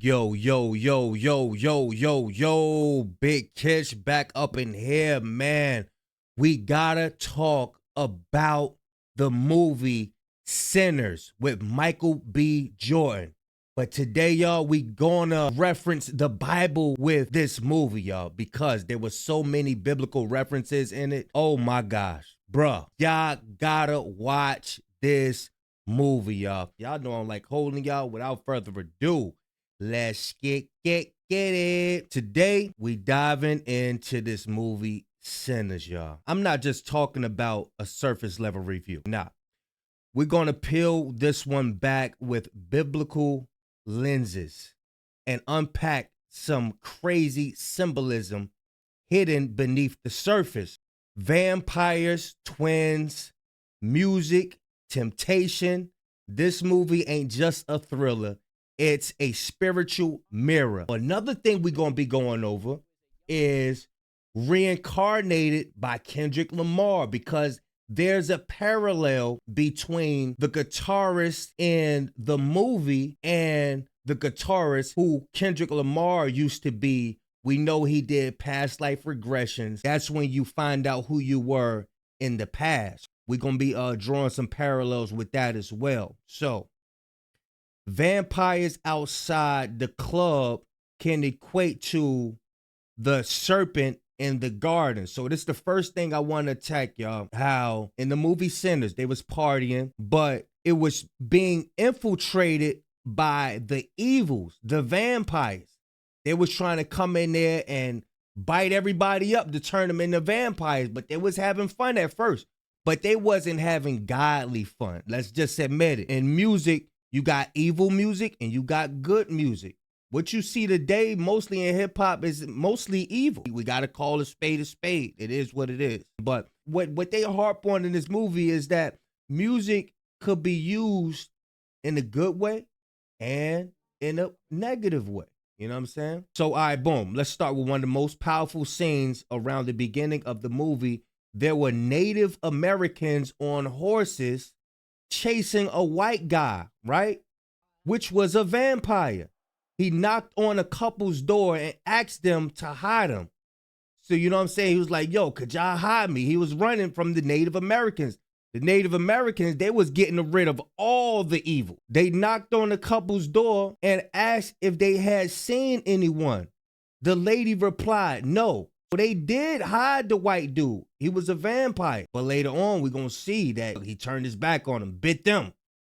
Yo, yo, yo, yo, yo, yo, yo, Big Kish back up in here, man. We gotta talk about the movie Sinners with Michael B. Jordan. But today, y'all, we gonna reference the Bible with this movie, y'all, because there was so many biblical references in it. Oh my gosh, bruh. Y'all gotta watch this movie, y'all. Y'all know I'm like holding y'all. Without further ado, let's get it. Today, we diving into this movie, Sinners, y'all. I'm not just talking about a surface level review. Nah, we're gonna peel this one back with biblical lenses and unpack some crazy symbolism hidden beneath the surface. Vampires, twins, music, temptation. This movie ain't just a thriller. It's a spiritual mirror. Another thing we're going to be going over is Reincarnated by Kendrick Lamar, because there's a parallel between the guitarist in the movie and the guitarist who Kendrick Lamar used to be. We know he did past life regressions. That's when you find out who you were in the past. We're going to be drawing some parallels with that as well. So, vampires outside the club can equate to the serpent in the garden. So this is the first thing I want to attack, y'all. How in the movie Sinners, they was partying, but it was being infiltrated by the evils, the vampires. They was trying to come in there and bite everybody up to turn them into vampires, but they was having fun at first. But they wasn't having godly fun. Let's just admit it. In music, you got evil music and you got good music. What you see today, mostly in hip hop, is mostly evil. We got to call a spade a spade. It is what it is. But what they harp on in this movie is that music could be used in a good way and in a negative way. You know what I'm saying? So, all right, boom. Let's start with one of the most powerful scenes around the beginning of the movie. There were Native Americans on horses chasing a white guy, right? Which was a vampire. He knocked on a couple's door and asked them to hide him. So, you know what I'm saying? He was like, yo, could y'all hide me? He was running from the Native Americans. The Native Americans, they was getting rid of all the evil. They knocked on the couple's door and asked if they had seen anyone. The lady replied, no. They did hide the white dude. He was a vampire. But later on, we're going to see that he turned his back on them, bit them,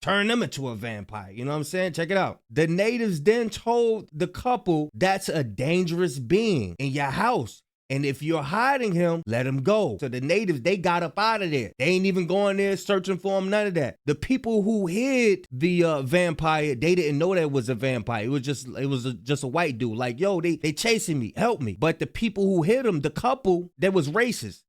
turned them into a vampire. You know what I'm saying? Check it out. The natives then told the couple, that's a dangerous being in your house. And if you're hiding him, let him go. So the natives, they got up out of there. They ain't even going there searching for him, none of that. The people who hid the vampire, they didn't know that was a vampire. It was just a white dude. Like, yo, they chasing me, help me. But the people who hid him, the couple, that was racist.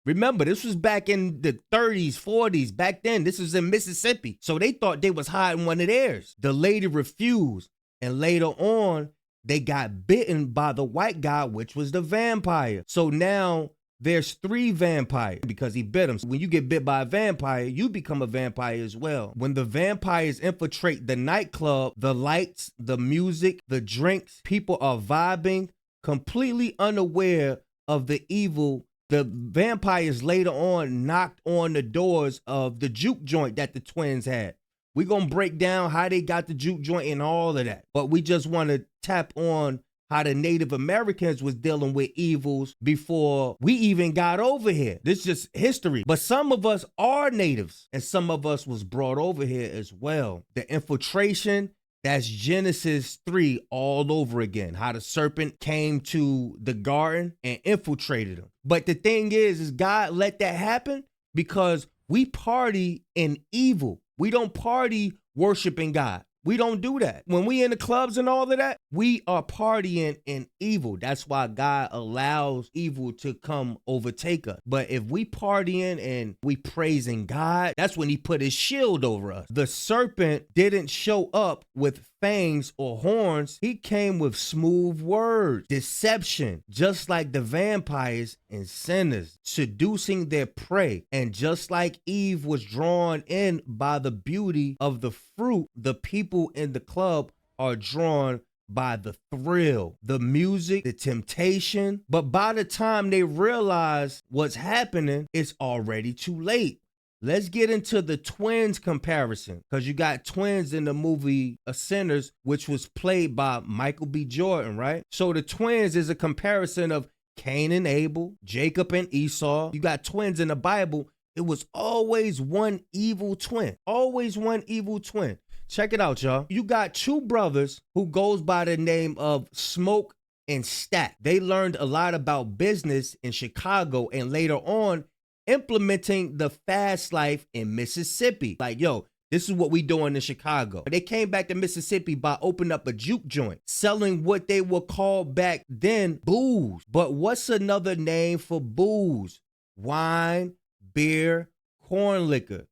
Remember, this was back in the 30s, 40s. Back then, this was in Mississippi. So they thought they was hiding one of theirs. The lady refused. And later on, they got bitten by the white guy, which was the vampire. So now there's 3 vampires because he bit them. So when you get bit by a vampire, you become a vampire as well. When the vampires infiltrate the nightclub, the lights, the music, the drinks, people are vibing, completely unaware of the evil. The vampires later on knocked on the doors of the juke joint that the twins had. We're going to break down how they got the juke joint and all of that. But we just want to tap on how the Native Americans was dealing with evils before we even got over here. This is just history. But some of us are natives and some of us was brought over here as well. The infiltration, that's Genesis 3 all over again. How the serpent came to the garden and infiltrated them. But the thing is God let that happen because we party in evil. We don't party worshiping God. We don't do that. When we in the clubs and all of that, we are partying in evil. That's why God allows evil to come overtake us. But if we partying and we praising God, that's when he put his shield over us. The serpent didn't show up with fangs or horns. He came with smooth words, deception, just like the vampires and sinners, seducing their prey. And just like Eve was drawn in by the beauty of the fruit, the people in the club are drawn by the thrill, the music, the temptation. But by the time they realize what's happening, it's already too late. Let's get into the twins comparison, because you got twins in the movie Sinners, which was played by Michael B. Jordan, right? So the twins is a comparison of Cain and Abel, Jacob and Esau. You got twins in the Bible. It was always one evil twin. Always one evil twin. Check it out, y'all. You got two brothers who goes by the name of Smoke and Stack. They learned a lot about business in Chicago and later on implementing the fast life in Mississippi. Like, yo, this is what we doing in Chicago. They came back to Mississippi by opening up a juke joint, selling what they would call back then booze. But what's another name for booze? Wine, beer, corn liquor.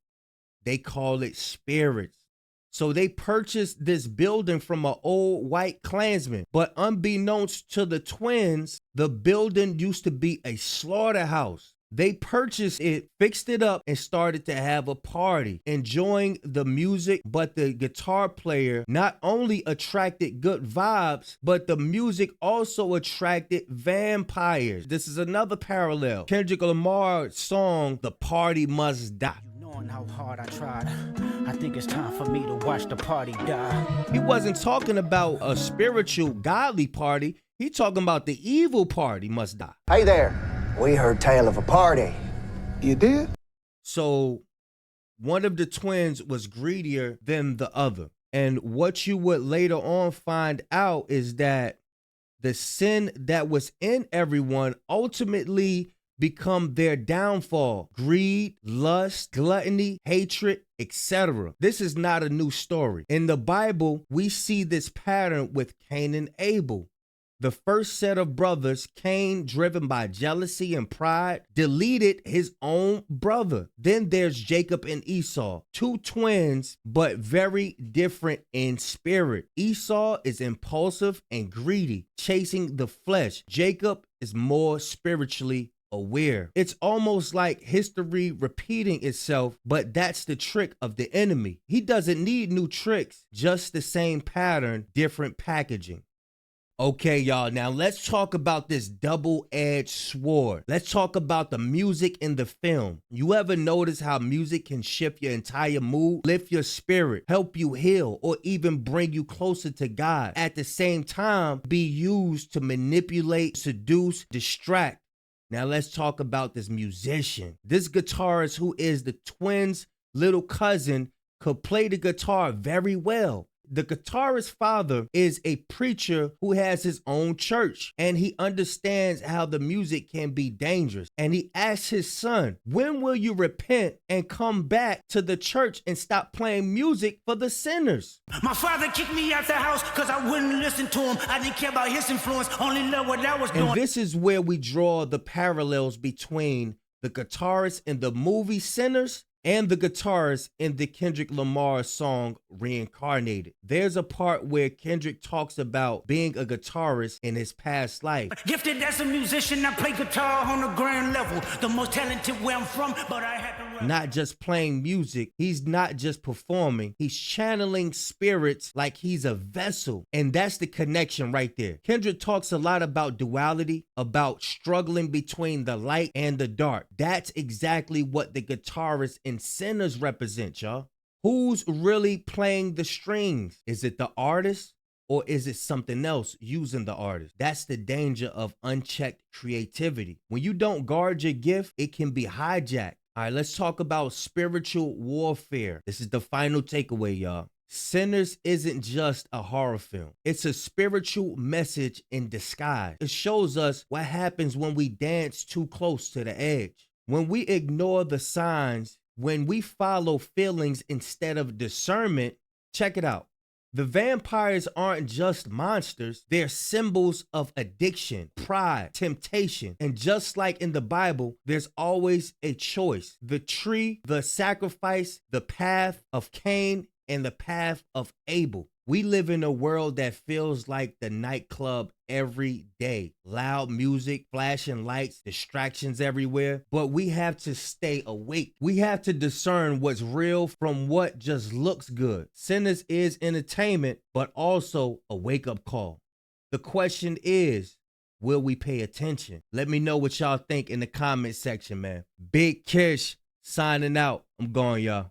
They call it spirits. So they purchased this building from an old white Klansman. But unbeknownst to the twins, the building used to be a slaughterhouse. They purchased it, fixed it up, and started to have a party, enjoying the music. But the guitar player not only attracted good vibes, but the music also attracted vampires. This is another parallel. Kendrick Lamar's song, The Party Must Die. Knowing how hard I tried, I think it's time for me to watch the party die. He wasn't talking about a spiritual, godly party. He talking about the evil party must die. Hey there. We heard tale of a party. You did? So one of the twins was greedier than the other. And what you would later on find out is that the sin that was in everyone ultimately become their downfall. Greed, lust, gluttony, hatred, etc. This is not a new story. In the Bible, we see this pattern with Cain and Abel. The first set of brothers, Cain, driven by jealousy and pride, deleted his own brother. Then there's Jacob and Esau, two twins, but very different in spirit. Esau is impulsive and greedy, chasing the flesh. Jacob is more spiritually aware. It's almost like history repeating itself, but that's the trick of the enemy. He doesn't need new tricks, just the same pattern, different packaging. Okay, y'all, now let's talk about this double-edged sword. Let's talk about the music in the film. You ever notice how music can shift your entire mood, lift your spirit, help you heal, or even bring you closer to God? At the same time, be used to manipulate, seduce, distract. Now let's talk about this musician. This guitarist, who is the twins' little cousin, could play the guitar very well. The guitarist's father is a preacher who has his own church, and he understands how the music can be dangerous. And he asks his son, when will you repent and come back to the church and stop playing music for the sinners? My father kicked me out the house because I wouldn't listen to him. I didn't care about his influence, only loved what I was doing. And this is where we draw the parallels between the guitarist in the movie Sinners and the guitarist in the Kendrick Lamar song Reincarnated. There's a part where Kendrick talks about being a guitarist in his past life. Gifted as a musician, I play guitar on a grand level. The most talented where I'm from, but I had to... Not just playing music, he's not just performing, he's channeling spirits like he's a vessel. And that's the connection right there. Kendrick talks a lot about duality, about struggling between the light and the dark. That's exactly what the guitarist in Sinners represent, y'all. Who's really playing the strings? Is it the artist, or is it something else using the artist? That's the danger of unchecked creativity. When you don't guard your gift, it can be hijacked. All right, let's talk about spiritual warfare. This is the final takeaway, y'all. Sinners isn't just a horror film. It's a spiritual message in disguise. It shows us what happens when we dance too close to the edge. When we ignore the signs, when we follow feelings instead of discernment. Check it out. The vampires aren't just monsters. They're symbols of addiction, pride, temptation. And just like in the Bible, there's always a choice. The tree, the sacrifice, the path of Cain and the path of Abel. We live in a world that feels like the nightclub every day. Loud music, flashing lights, distractions everywhere. But we have to stay awake. We have to discern what's real from what just looks good. Sinners is entertainment, but also a wake-up call. The question is, will we pay attention? Let me know what y'all think in the comment section, man. Big Kish signing out. I'm going, y'all.